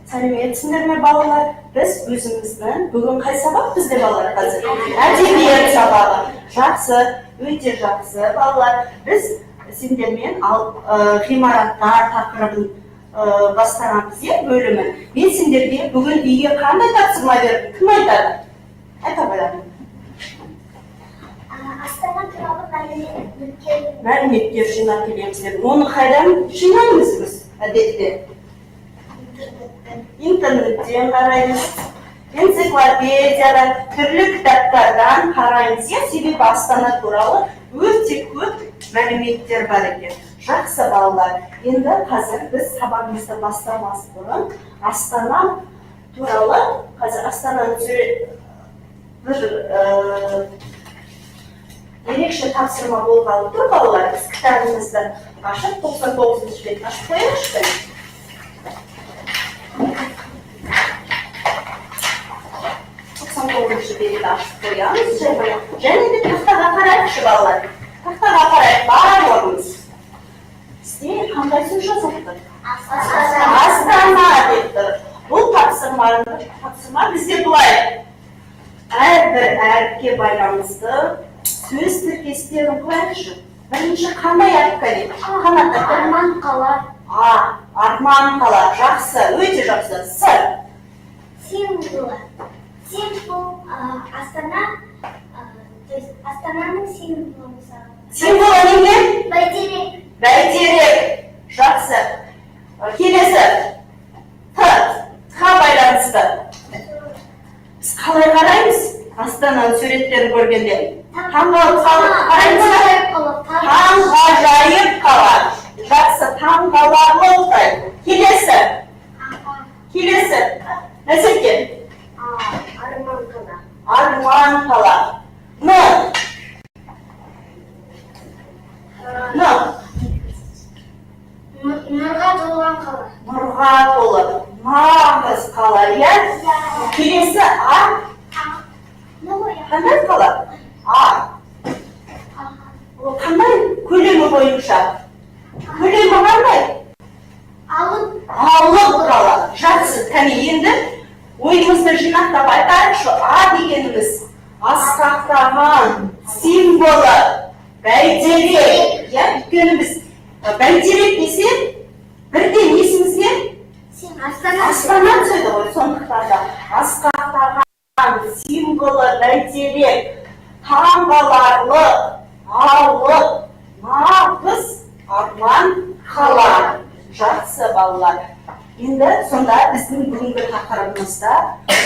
Сәлеметсіңдер ме балалар? Біз өзіміздің бүгін қай сабақ бізде балалар қазір? Әдебиет сабағы. Жақсы, өте жақсы балалар. Біз сендермен ғимараттар тақырыбын бастағанбыз бөлімі. Мен сендерге бүгін үйге қандай тапсырма бердім? Кім айтады? Айта қояды. Астана туралы мәліметтер жинап келеміз. Оны қайдан жинаймыз біз әдетте? Интернеттен қараймыз, энциклопедиядан, түрлі кітаптардан қараймыз. Себебі Астана туралы өте көп мәліметтер бар екен. Жақсы балалар, енді қазір біз сабағымызды бастамас бұрын Астана туралы, қазір Астананы бір ерекше тапсырма болғалы тұр балалар. Біз кітабымызды ашып 99-шы бет ашып қояйықшы. 99-шы бетті ашып қоямыз. Және де тақтаға қарайықшы балалар. Тақтаға қарайық бар орнымыз. Бізде қандай сөз жазылды? Астана деп тұр. Бұл тапсырма бізде былай. Әрбір әріпке байланысты сөз тіркестерін қояйықшы. Бірінші қандай әріпке дейді? Арман қала. Арман қала. Жақсы, өте жақсы. С. Символ. Символ Астананың символы. Символы неге? Бәйтерек. Бәйтерек. Жақсы. Келесі. Т-ға байланысты. Біз қалай қараймыз? Астананың суреттерін көргенде. Таңғажайып қала. Жақсы, таңғаларлы ұлтай. Келесі. Нәрсекен? Арман қала. Арман қала. Н. Нұрға толған қала. Нұрға толы. Нағыз қала. Келесі А. Қандай қала? Қандай көлемі бойынша? Көлемі қандай? Алып қала. Жақсы, кәне енді ойымызды жинақтап айтайықшы. А дегеніміз асқақтаған символы бәйтерек. Өйткені біз бәйтерек десе бірден есімізге Астана түседі ғой. Сондықтан да асқақтаған символы бәйтерек, таңғаларлы, алып, нағыз арман қала. Жақсы балалар. Енді сонда біздің бүгінгі тақырыбымызда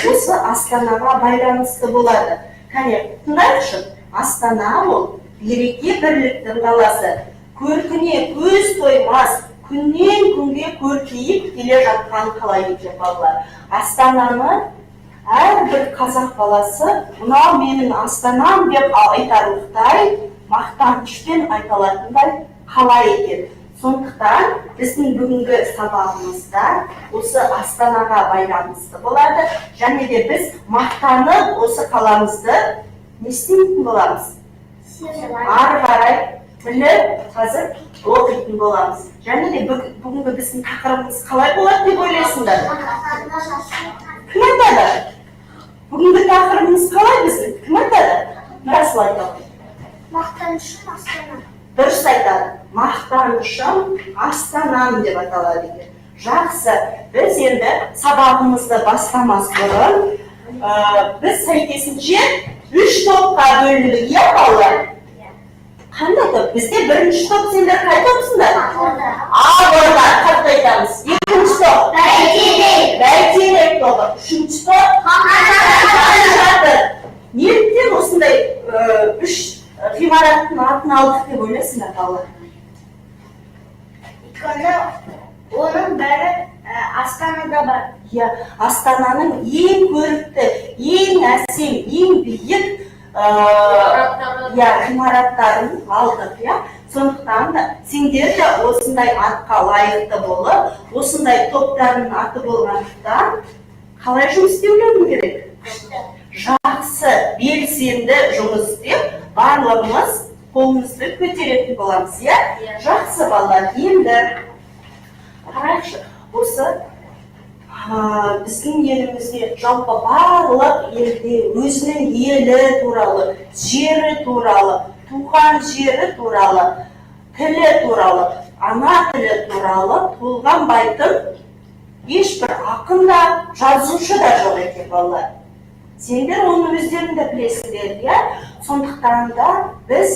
осы Астанаға байланысты болады. Кәне, тыңдайықшы. Астана ол береке бірліктің қаласы. Көркіне көз тоймас, күннен күнге көркейіп келе жатқан қала екен балалар. Астананы әрбір қазақ баласы мынау менің Астанам деп айтарлықтай мақтанышпен айталатындай қала екен. Сондықтан біздің бүгінгі сабағымызда осы Астанаға байланысты болады. Және де біз мақтанып осы қаламызды не істейтін боламыз? Ары қарай біліп, қазір оқитын боламыз. Және де бүгінгі біздің тақырыбымыз қалай болады деп ойлайсыңдар? Кім айтады? Бүгінгі тақырыбымыз қалай біздің? Кім айтады? Расыл айтады. Мақтанышым Астана. Дұрыс айтады. Мақтанышым Астанам деп аталады екен. Жақсы, біз енді сабағымызды бастамас бұрын біз сәйкесінше 3 топқа бөліндік, балалар? Қандай топ? Бізде бірінші топ сендер қай топсыңдар? Орда, қатты айтамыз. Екінші топ? Бәйтерек тобы. Үшінші топ? Жатыр. Неліктен осындай 3 ғимараттың атын алдық деп ойлайсыңдар балалар? Өйткені оның бәрі Астанада бар. Астананың ең көрікті, ең әсем, ең биік ғимараттарын алдық. Сондықтан да сендер де осындай атқа лайықты болып, осындай топтардың аты болғандықтан қалай жұмыс істеулерің керек? Жақсы, белсенді жұмыс істеп, барлығымыз қолымызды көтеретін боламыз. Жақсы балалар, енді қарайықшы, осы біздің елімізде жалпы барлық елде өзінің елі туралы, жері туралы, туған жері туралы, тілі туралы, ана тілі туралы толғанбайтын ешбір ақын да, жазушы да жоқ екен балалар. Сендер оны өздерің де білесіңдер, иә? Сондықтан да біз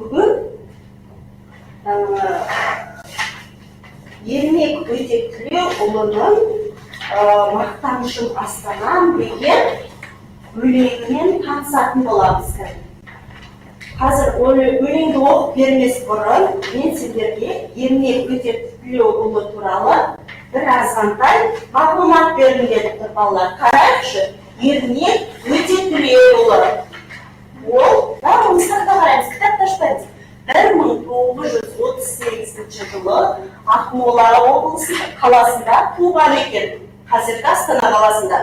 бүгін Ермек Өтетілеуұлының «Мақтанышым Астанам» деген өлеңімен танысатын боламыз. Қазір өлеңді оқып бермес бұрын мен сендерге Ермек Өтетілеуұлы туралы бір азғантай мағлұмат бергім келіп тұр балалар. Қарайықшы, Ермек Өтетілеуұлы. Ол, оны сыртқа қараймыз, кітапты ашпаймыз. 1938 жылы Ақмола облысы қаласында туған екен, қазіргі Астана қаласында.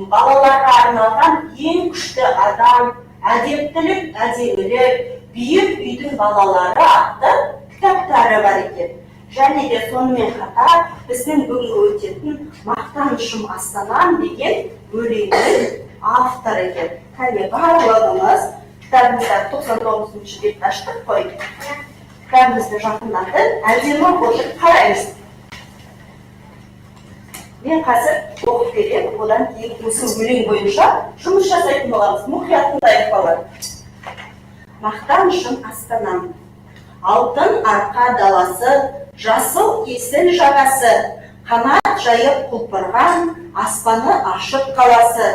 Балаларға арналған ең күшті адам, әдептілік, әдемілік, биік үйдің балалары атты кітаптары бар екен. Және де сонымен қатар біздің бүгінгі өтетін «Мақтанышым Астанам» деген өлеңнің авторы екен. Кәне барлығымыз кітабымызда 99-ші бетті аштық қой. Кітабымызды жақындатып, әдемі отырып қараймыз. Мен қазір оқып берем, одан кейін осы өлең бойынша жұмыс жасайтын боламыз. Мұқият тыңдайық балалар. Мақтанышым Астанам. Алтын арқа даласы, жасыл есіл жағасы, қанат жайып құлпырған, аспаны ашық қаласы,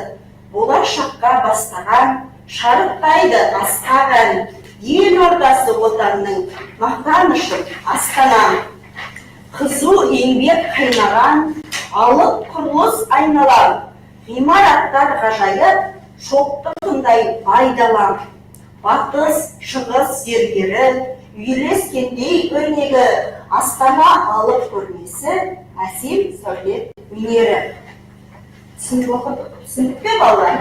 болашаққа бастаған, шарықтайды асқақ ән, ел ордасы отанның, мақтанышым Астанам. Қызу еңбек қайнаған, алып құрылыс айналам, ғимараттар ғажайып, шоқтығындай байдалам. Батыс, шығыс зергері, үйлескендей өрнегі, Астана алып көрмесі, әсем сәулет өнері. Түсіндік пе балалар?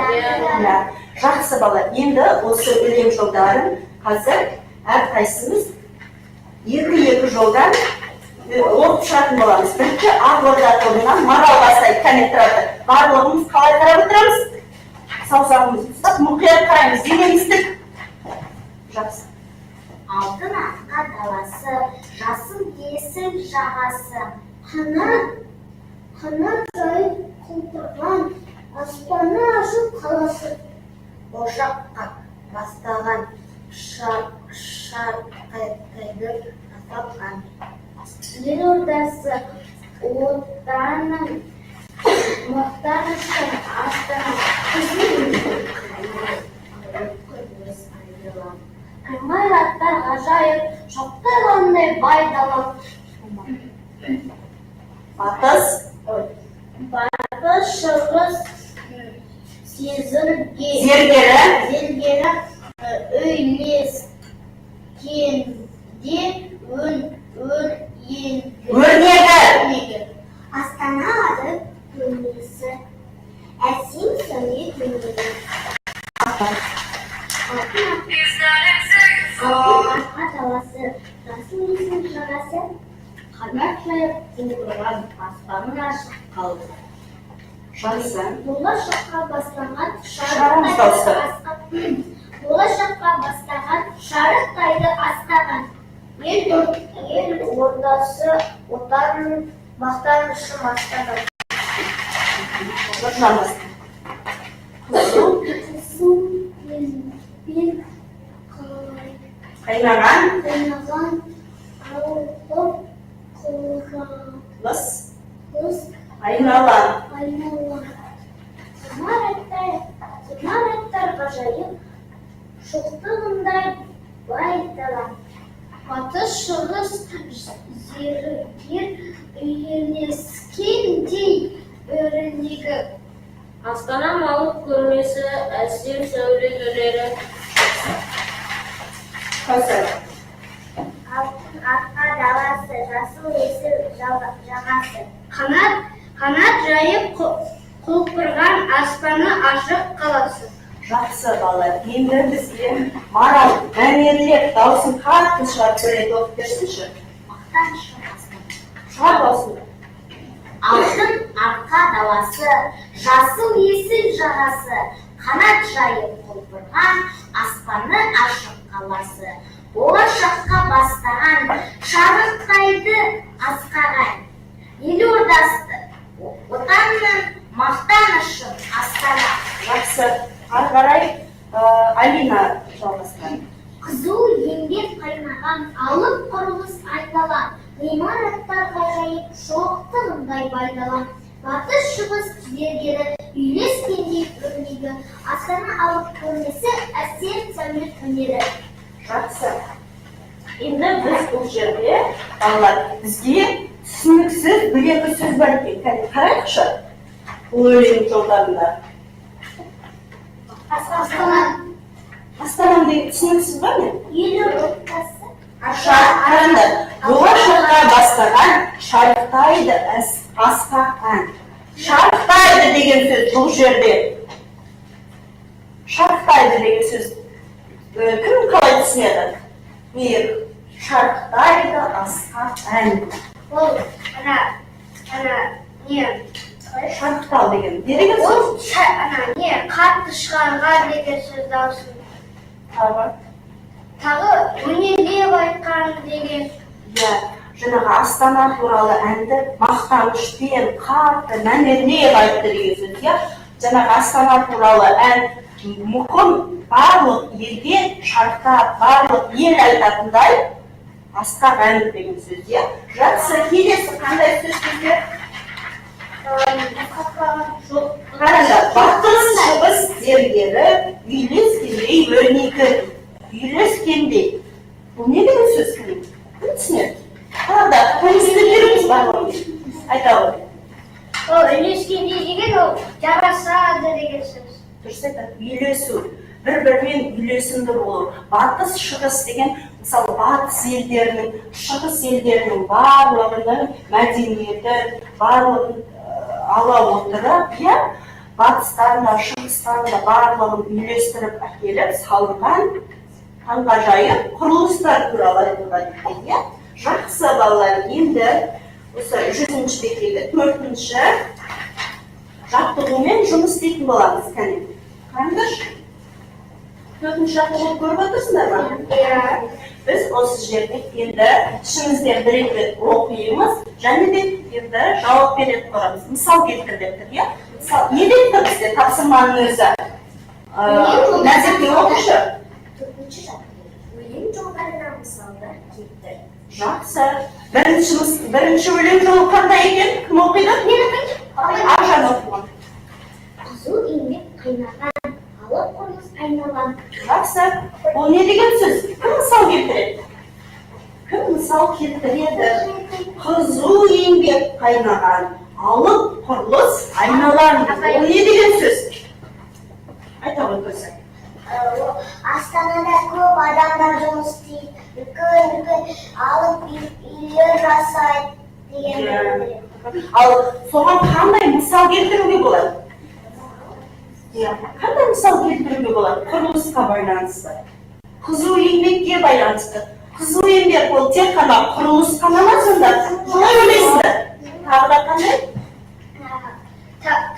Жақсы балалар. Енді осы өлең жолдарын қазір әрқайсымыз екі жолдан оқып шығатын боламыз. Бірінші Ақорда тобынан Марал бастайды. Кәне тұрады. Барлығымыз қалай қарап отырамыз? Саусағымызды ұстап, мұқият қараймыз. Денеміздік. Жақсы. Алтын арқа даласы, жасыл есіл жағасы, қанат жайып құлпырған, аспаны ашық қаласы, ошаққа бастаған, шарқайды атапқан. Ел ордасы отанның, мақтанышым Астанам. Ғимараттар ғажайып, шоқтығындай байдалам. Батыс, шығыс зергері, үйлескенде өрнегі. Астана алып көрмесі, әсем сәулет өнері. Арқа даласы, жасыл есіл жағасы, қанат жайып құлпырған, аспаны ашық қалды. Жақсы. Болашаққа бастаған шарықтайды астаған. Ел ордасы отанның, мақтанышым Астанам. Қайнаған, алып лыс, айнала. Ғимараттар ғажайып, шоқтығындай байдалам. Батыс, шығыс зергер, үйлескендей өрнегі. Астанам алып көрмесі, әсем сәулет өнері. Қазір. Алтын арқа даласы, жасыл есіл жағасы, қанат жайып құлпырған, аспаны ашық қаласы. Жақсы балалар. Енді бізге Марал мәнерлеп дауысын қатты шығарып көреді, оқып берсінші. Мақтанышым Астанам. Шығар дауысын. алтын арқа даласы, жасыл есіл жағасы, қанат жайып құлпырған, аспаны ашық қаласы, болашаққа бастаған, шарықтайды асқаған, елордасы, отанның мақтанышын Астана. Жақсы. Ары қарай Алина жалғастырады. Қызу еңбек қайнаған, алып құрылыс айналған, ғимараттар ғажайып, шоқтығындай байдалан, батыс шығыс зергері, үйлескендей өрнегі, Астана алып көрмесі, әсер сәулет өнері. Жақсы. Енді біз бұл жерде, балалар, бізге түсініксіз бір-екі сөз бар екен. Қарайықшы бұл өлең жолдарында. Астана деген түсініксіз бар ма? Елордасы. Қараңдар, болашаққа бастаған, шарықтайды асқаған. Шарықтайды деген сөз бұл жерде. Шарықтайды деген сөз кім қалай түсінеді? Мейір, шарықтайды асқаған. Ол, не? Шарықтау деген не деген сөз? Ол, не? Қатты шығарған деген сөз даусын. Тағы өнерлеп айтқан деген. Жаңағы Астана туралы әнді мақтанышпен, қатты, мәнерлеп айтты деген сөз. Жаңағы Астана туралы ән мұқым барлық елге шарықтап, барлық ел айтатындай асқақ ән деген сөз. Жақсы, келесі қандай сөз сөздер? Қараңдар, батыс шығыс зергері, үйлескендей өрнегі. Үйлескендей. Бұл не деген сөз кім? Кім түсінеді? Қалада, көңілді жүріңіз барлығы. Айта ғой. Ол үйлескендей деген ол жарасады деген сөз. Дұрыс айтады, үйлесу. Бір-бірімен үйлесімді болу. Батыс шығыс деген, мысалы, батыс елдерінің, шығыс елдерінің барлығының мәдениеті, барлығын ала отырып, батыстарында, шығыстарында барлығын үйлестіріп әкеліп, салынған таңғажайып құрылыстар туралы айтылған екен. Жақсы балалар, енді осы 100-ші беттегі 4-ші жаттығумен жұмыс істейтін боламыз. Кәне, қараңдаршы. 4-ші жаттығуды көріп отырсыңдар ма? Біз осы жерде енді ішімізден бір-екі оқимыз, және де енді жауап беретін боламыз. Мысал келтіріп тұр, не деп тұр бізде тапсырманың өзі? Нәзірге оқышы. 4-ші жаттығу. Өлең жолдарына мысалдар келтір. Жақсы. Бірінші өлең жолы қандай екен? Кім оқиды? Мен оқиды. Аржан оқыған. Қызу еңбек қайнаған, алып құрылыс айналған. Жақсы. Бұл не деген сөз? Кім мысал келтіреді? Кім мысал келтіреді? Қызу еңбек қайнаған, алып құрылыс айналған. Бұл не деген сөз? Айта ғой көзі. Астанада көп адамдар жұмыс істейді, үлкен алып үйлер жасайды деген. Ал соған қандай мысал келтіруге болады? Қандай мысал келтіруге болады? Құрылысқа байланысты. Қызу еңбекке байланысты. Қызу еңбек ол тек қана құрылыс қана ма сонда? Қалай ойлайсыздар? Тағы да қандай?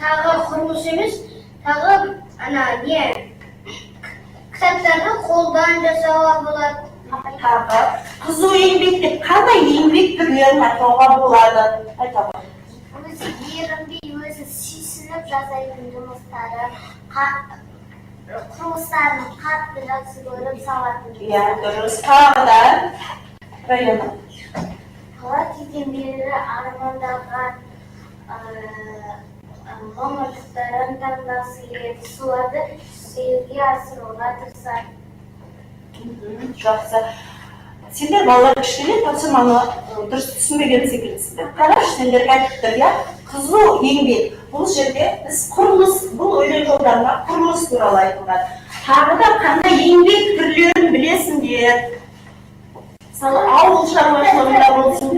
Тағы құрылыс емес, тағы не? Кітаптарды қолдан жасауға болады. Тағы қызу еңбекте қандай еңбек түрлерін атауға болады? Айта ғой. Өзі ерінбей, өзі сүйсініп жасайтын жұмыстары, құрылыстарын қатты жақсы көріп салатын. Дұрыс. Тағы да район. Қала кезеңдері армандаған мамандықтарын таңдағысы келеді, соларды жүзеге асыруға тырысады. Жақсы. Сендер балалар кішкене тапсырманы дұрыс түсінбеген секілдісіңдер. Қарашы, сендерге айтыптыр, қызу еңбек. Бұл жерде біз құрылыс, бұл өлең жолдарында құрылыс туралы айтылған. Тағы да қандай еңбек түрлерін білесіңдер? Мысалы, ауыл шаруашылығында болсын.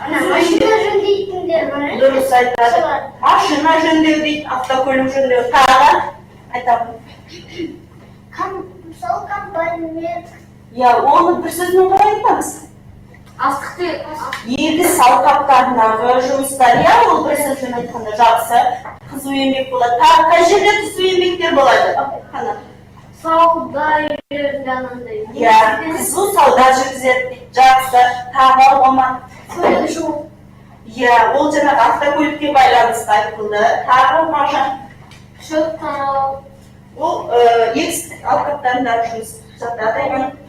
Машина жөндейтіндер бар. Дұрыс айтады. Машина жөндеу дейді, автокөлік жөндеу. Тағы айтамын. Мысалы, компания. Оны бір сөзмен қалай айтамыз? егіс алқаптарындағы жұмыстар, иә, ол бір сөзбен айтқанда жақсы, қызу еңбек болады. Тағы қай жерде қызу еңбектер болады? Қана. Сауда үйлері жанында. Иә, қызу сауда жүргізеді дейді. Жақсы, тағы оман. Көлік жуу. Иә, ол жаңағы автокөлікке байланысты айтылды. Тағы мағжан. Шөп тарау. Ол егіс алқаптарындағы жұмыс жатады.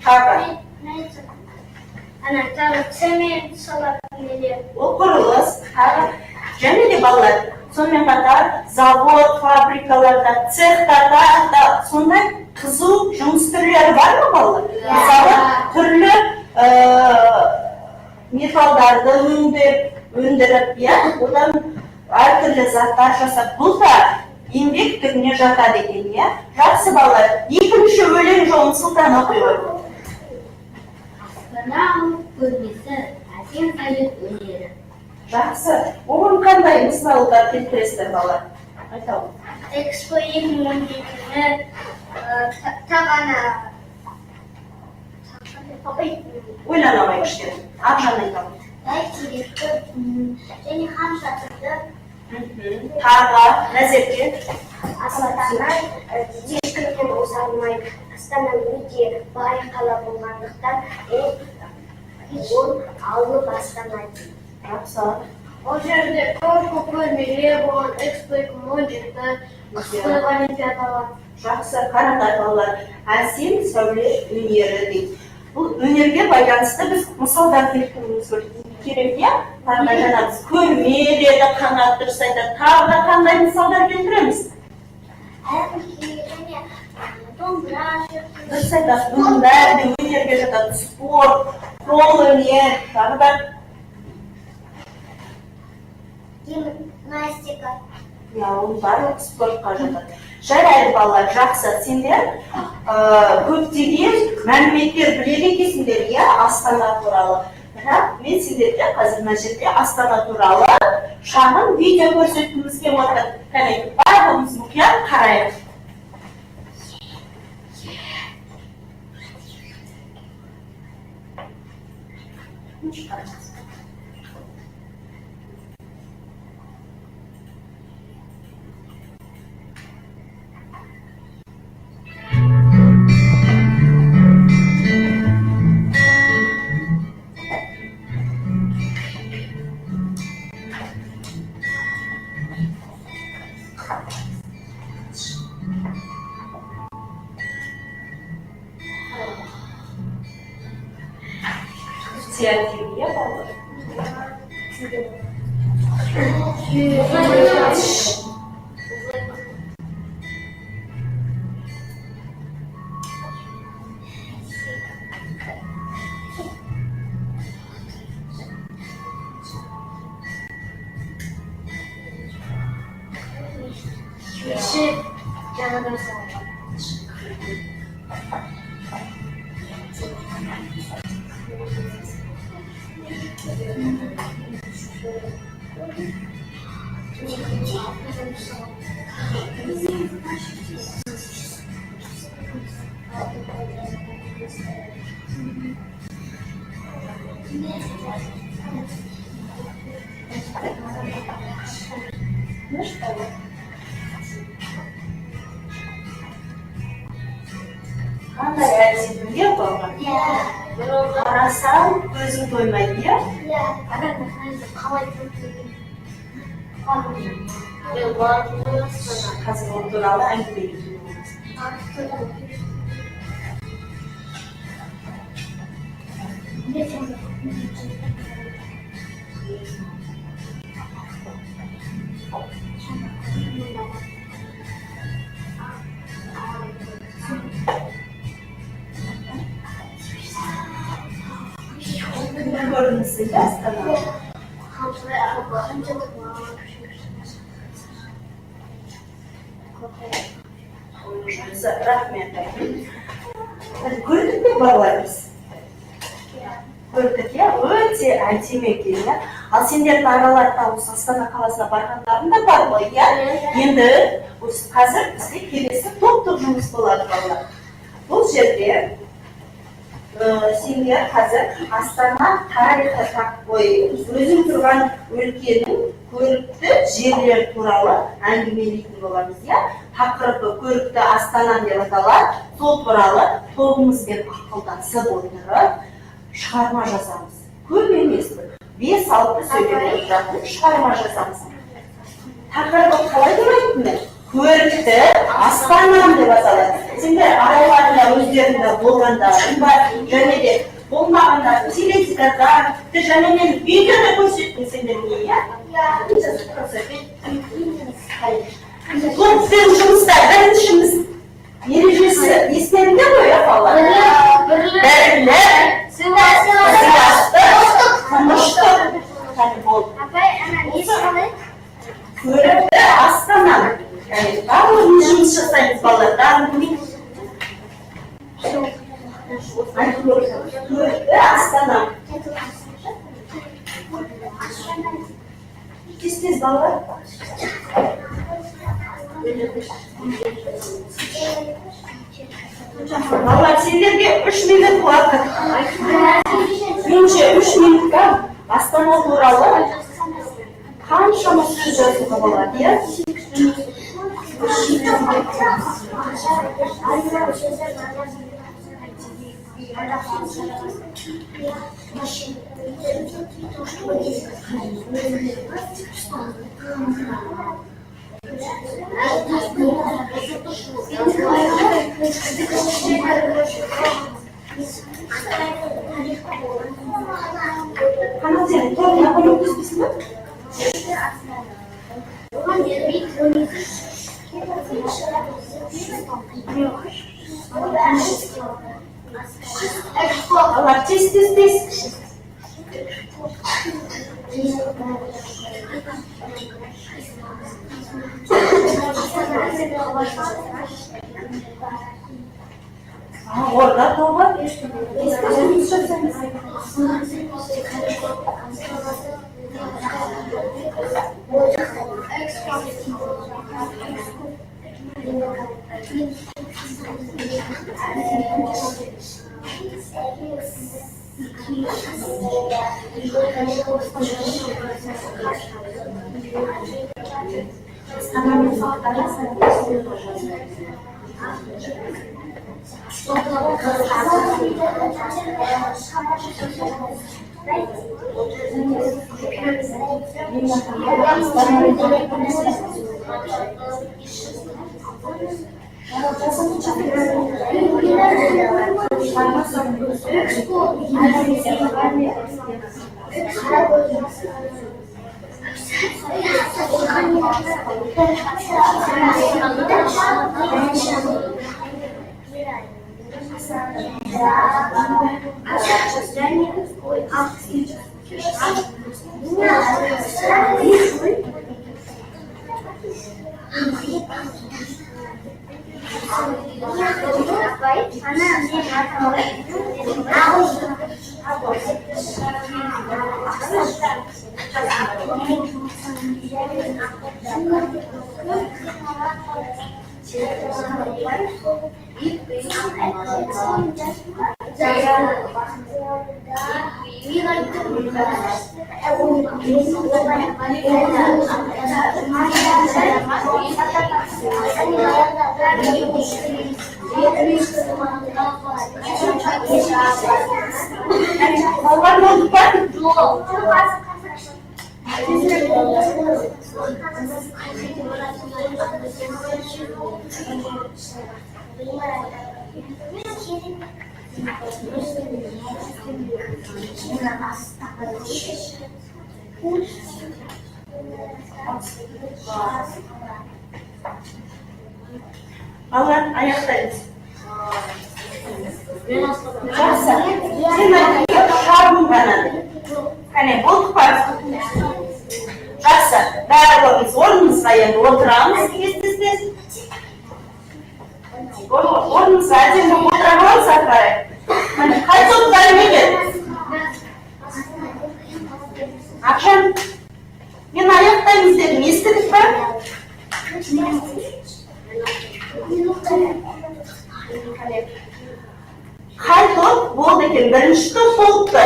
Тағы. Ана тағы цемент салатын нелер. Ол құрылыс, тағы. Және де балалар, сонымен қатар завод, фабрикаларда, цехтарда да сондай қызу жұмыс түрлері бар ма балалар? Мысалы, түрлі металдарды өндіріп, одан әртүрлі заттар жасап, бұл да еңбек түріне жатады екен, иә? Жақсы балалар, екінші өлең жолын Сұлтан оқиды. Астана көрмесі, әсем сәулет өнері. Жақсы. Оған қандай мысалдар келтіресіздер балалар? Айтау. Экспо 2017-ні тағана Ойлана алмай кішкене. Ақжан айтау. бәйтеректі және хан шатырды Тағы, Назерке. Астанадан ешкімнен босанбайды. Астана өте бай қала болғандықтан ол алып бастамайды. Жақсы. Ол жерде көп көрмелер болған, Экспо 2017, қысқы олимпиадалар. Жақсы, қараңдар балалар. Әсем сәулет өнері дейді. Бұл өнерге байланысты біз мысалдар келтіруіміз керек, иә? Тағы жаңа біз көрмелерді қанат дұрыс айтады. Тағы да қандай мысалдар келтіреміз? Әбіке және домбыра жүрді. Дұрыс айтады, бұның бәрі де өнерге жатады. Спорт, қол өнер, тағы да Гимнастика. ол барлық спортқа жатады. Жарайды балалар, жақсы. Сендер көптеген мәліметтер біледі екенсіңдер, иә, Астана туралы. Бірақ мен сендерге қазір мына жерде Астана туралы шағын видео көрсеткімізге отыр. Кәне, барлығымыз мұқият қарайық. Театр, иә, балалар? Жаңадан салынған. Қандай әдемі, иә, балалар? Қарасам, көзің тоймайды, иә? Қалай Қазір ол туралы әңгіме көрінісі, иә, Астана? Жақсы, рахмет. Көрдік пе балалар біз? Көрдік, иә, өте әдемі екен, иә. Ал сендердің араларда осы Астана қаласына барғандарың да бар ғой, иә? Енді қазір бізде келесі топтық жұмыс болады, балалар. Бұл жерде сендер қазір Астана тарихы тақпой өзің тұрған өлкенің көрікті жерлер туралы әңгімелейтін боламыз, иә? Тақырыбы көрікті Астанам деп аталады. Сол туралы тобымызбен ақылдасып отырып шығарма жазамыз. Көп емес, 5-6 сөйлеп отыратын шығарма жазамыз. Тақырыбы қалай деп айттым? Көрікті Астанам деп аталады. Сендер араларында өздерінде болғандарың бар, және де болмағандар, теледидарда, және мен видеода көрсеттім сендерге, иә? Топпен жұмыста біріншіміз ережесі естеріңде ғой, балалар? Бірлік, сыйластық, тыныштық. Көрікті Астанам. Барлығымыз жұмыс жасаймыз, балалар. Көрікті Астанам. Тез балалар. Балалар, сендерге 3 минут уақыт. Менше 3 минутқа Астана туралы қаншама сөз жазуға болады, иә? Қанат сен тобына көмектеспейсің бе? Алар тез Orada тобы Алар аяқтаймыз. Жақсы. Сен айтып шағым ғана. Қане, болдық па? Жақсы. Бәріміз орнымызға енді отырамыз. Естісіз? Орнымызға әдемі отырамыз ары қарай. Қай топтар неге? Ақшан, мен аяқтаймыз дедім. Естідік па? Қай топ болды екен, бірінші топ болыпты.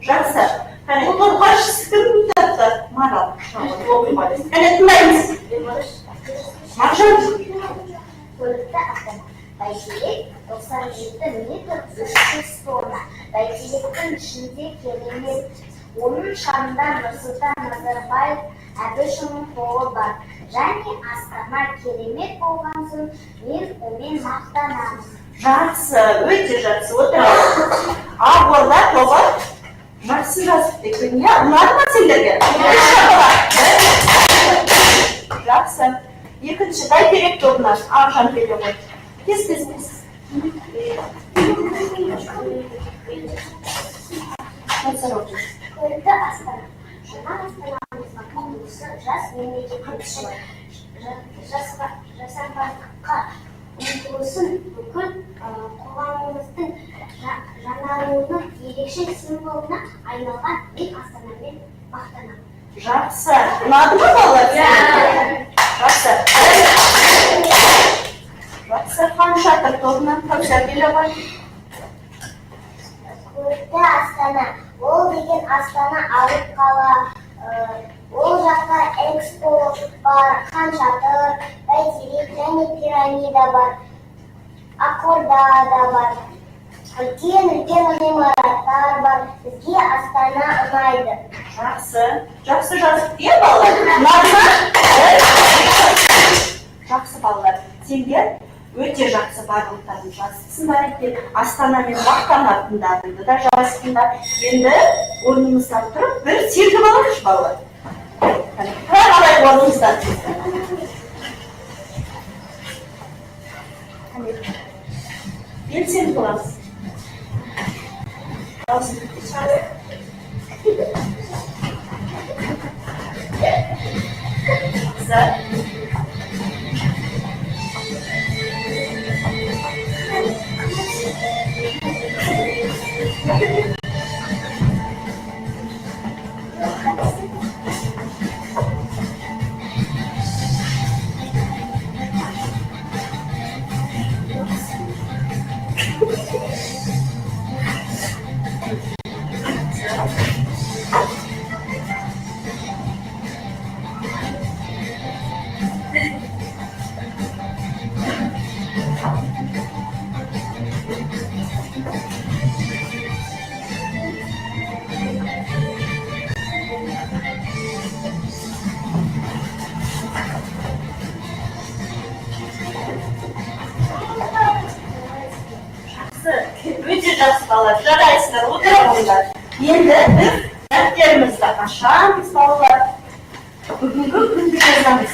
Жақсы. Қане, қорғашысы кім тапты? Марал. Қане, тыңдаймыз. Мағжан. Көлікті астана. Бәйтерек 97 метр 300 тонна. Бәйтеректің ішінде керемет. Оның шарында Нұрсұлтан Назарбаев Әбішұлының қолы бар. Және Астана керемет болған соң мен онымен мақтанамын. Жақсы, өте жақсы. Отырайық. Ақорда тобы жақсы жазып екен. Ұнады ма сендерге? Жақсы. Екінші Бәйтерек тобынан Ақжан келе ғой. Кез. Көлікті астана. Жаңа астанамыздың құрылысы жас мемлекеттік жасампаздыққа ұмтылысын бүкіл қоғамымыздың жаңаруының ерекше символына айналған мен астанамен мақтанамын. Жақсы. Ұнады ма балалар? Жақсы. Жақсы. Хан Шатыр тобынан Кәусар келе ғой. Көлікті астана. Ол деген астана алып қала. Ол жақта экспо бар, Хан Шатыр, Бәйтерек және пирамида бар. Ақорда да бар. Үлкен ғимараттар бар. Бізге Астана ұнайды. Жақсы. Жақсы жазып дие балалар. Ұнады ма? Жақсы балалар. Сендер өте жақсы барлықтарын жазыпсыңдар екен. Астанамен мақтанатындарыңды да жазыпсыңдар. Енді орнымыздан тұрып бір селфи аламыз балалар. Қалай орнымыздан. Белсенді боламыз. Өте жақсы балалар, жарайсыздар, отырыңыздар. Енді біз дәптерімізді ашамыз балалар. Бүгінгі күнді жазамыз.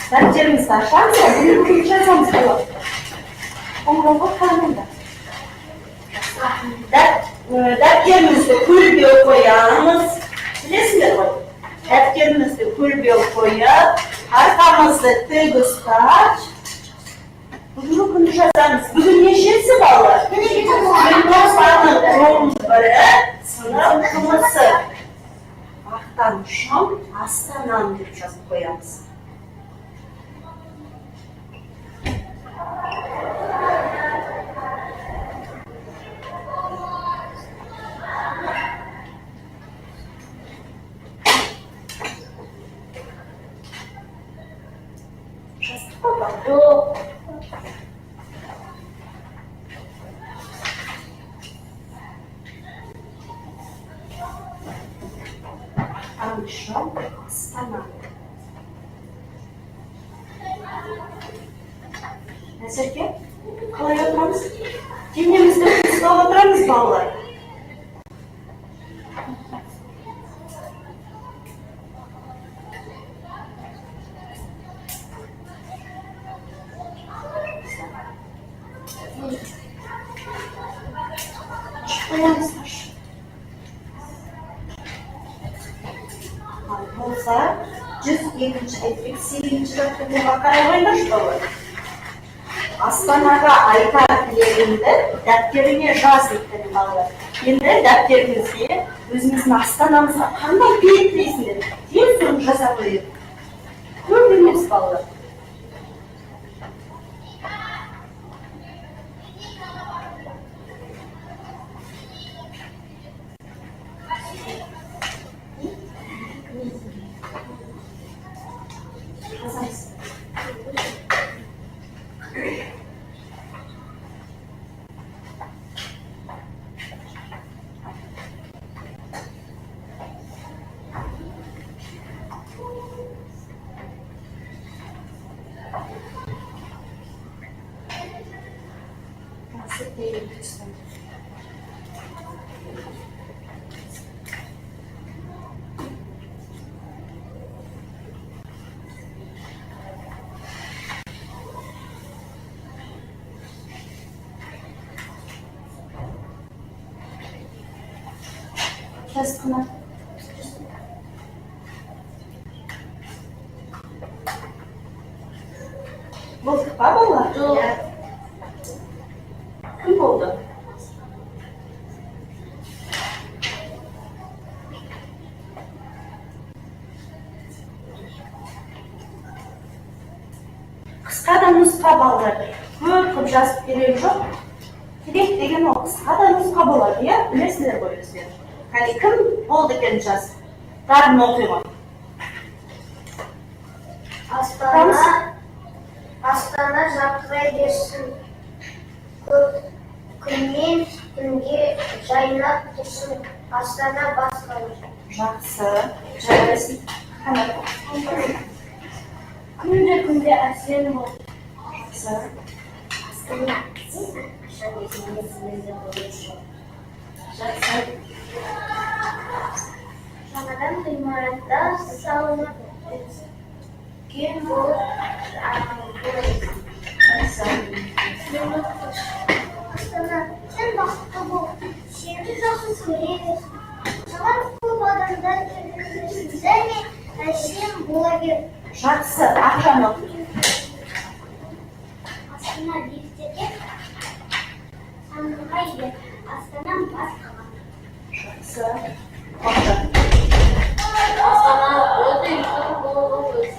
Дәптерімізді ашамыз, бүгінгі күнді жазамыз балалар. Қоңырауға қараңыздар. Дәптерімізді көлбеу қоямыз. Білесіңдер ғой? Дәптерімізді көлбеу қойып, арқамызды тік ұстап, бүгінгі күнді жазамыз. Бүгін нешесі балалар? Желтоқсанның 11-і сынып жұмысы. Мақтанышым Астанам деп жазып қоямыз. Жаздық па балалар? Жоқ. Мақтанышым Астана. Әзірге қалай отырамыз? Денемізді ұстап отырамыз балалар. Қоямыздар. Болса, 102-ші әйтпек 8-ші дәптерге қарай қойыңдаршы балалар. Астанаға айтар тілегіңді дәптеріңе жаз еттің балалар. Енді дәптеріңізге өзіміздің Астанамызға қандай бет тілейсіңдер? Тез соны жаза қойып. Көп емес балалар. Kes kına. Bulduk babalar. Kim buldu? Қысқа нұсқа балалар. Көп жазып берем жоқ. Керек деген ол қысқа нұсқа болады, иә? Білесіздер ғой өздері. Қане кім болды екен жаз? Бәрін оқимын. Астана жарқырай берсін. Күннен күнге жайнап тұрсын. Астана басқалар. Жақсы. Жарайсың. Күнде әсем бол. Жақсы. Астана сен ақша безінесіңізді болушы. Жақсы. Жаңадан ғимаратта салынады. Кем болып Астана, сен бақытты бол. Сені жақсы сөйлейміз. Саған көп адамдар жүргізесің. Және әсем бола бер. Жақсы. Ақшаны. Астана биіктетіп, самырға ие. Астана басқалар. Жақсы. Бақшы. Астана өте үлкен болып өз.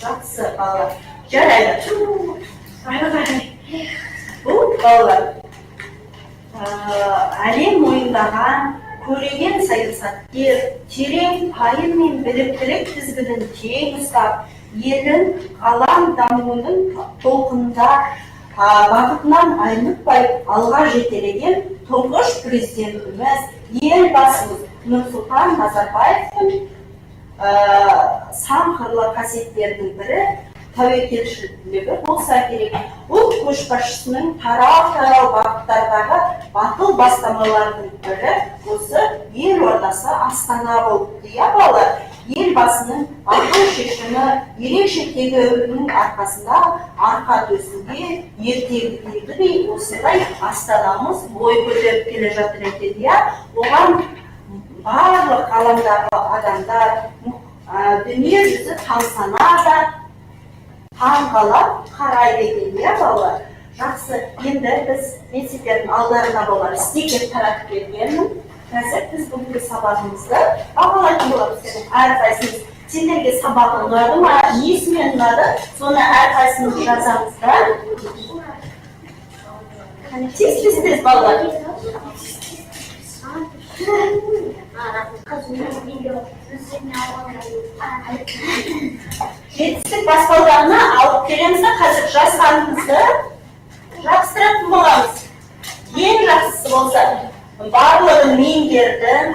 Жақсы балалар. Жарайды. Бұл балалар әлем мойындаған көреген саясаткер терең пайым мен біліктілік тізгінін тең ұстап, елін ғалам дамуының толқынында бақытынан айнытпай алға жетелеген тұңғыш президентіміз, елбасымыз Нұрсұлтан Назарбаевтың сан қырлы қасиеттерінің бірі тәуекелшілдігі болса керек. Бұл көшбасшысының тарау бағыттардағы батыл бастамалардың бірі осы елордасы Астана болды. Иә балалар, елбасының батыл шешімі ерекше тегеуріннің арқасында арқа төсінде ертегідей осындай Астанамыз бой көтеріп келе жатыр екен. Иә, оған барлық ғаламдағы адамдар, дүние жүзі тамсанады, таңғалап қарайды екен, иә балалар. Жақсы, енді мен сіздердің алдарына балалар стикер таратып бергенмін. Қазір біз бүгінгі сабағымызды бағалайтын боламыз. Әрқайсымыз сендерге сабақ ұнады ма, несімен ұнады, соны әрқайсымыз жазамыздар. Тез балалар. Жетістік баспалдағына алып келеміз де қазір жазғанымызды жабыстыратын боламыз. Ең жақсысы болса, барлығын меңгердім,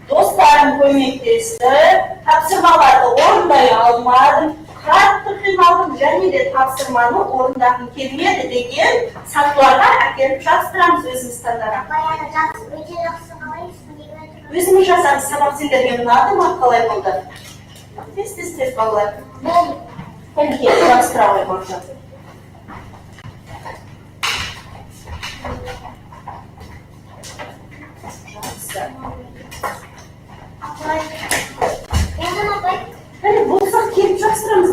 достарым көмектесті, тапсырмаларды орындай алмадым, қатты қиналдым және де тапсырманы орындағым келмеді деген сатыларға әкеліп жабыстырамыз өзіміз таңдаған. Өте жақсы қалайсың деген. Өзіміз жазамыз, сабақ сендерге ұнады ма, қалай болды? Тез балалар. Кәнекей, жабыстыра ғой болса. Жақсы. Апай. Одан апай. Болсақ келіп жабыстырамыз.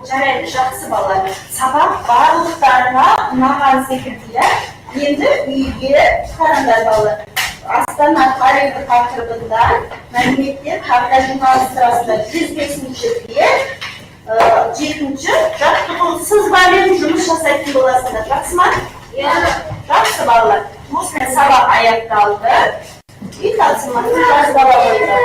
Жарайды, жақсы балалар. Сабақ барлықтарына ұнаған секілділер. Енді үйге қараңдар балалар. Астана Карибі тақырыбында мәліметтер қарда журналистарасында 105-ші бет, 7-ші жаттығу сызбамен жұмыс жасайтын боласыңдар. Жақсы ма? Жақсы балалар. Осымен сабақ аяқталды. Үй тапсырмасын жазбала қойды.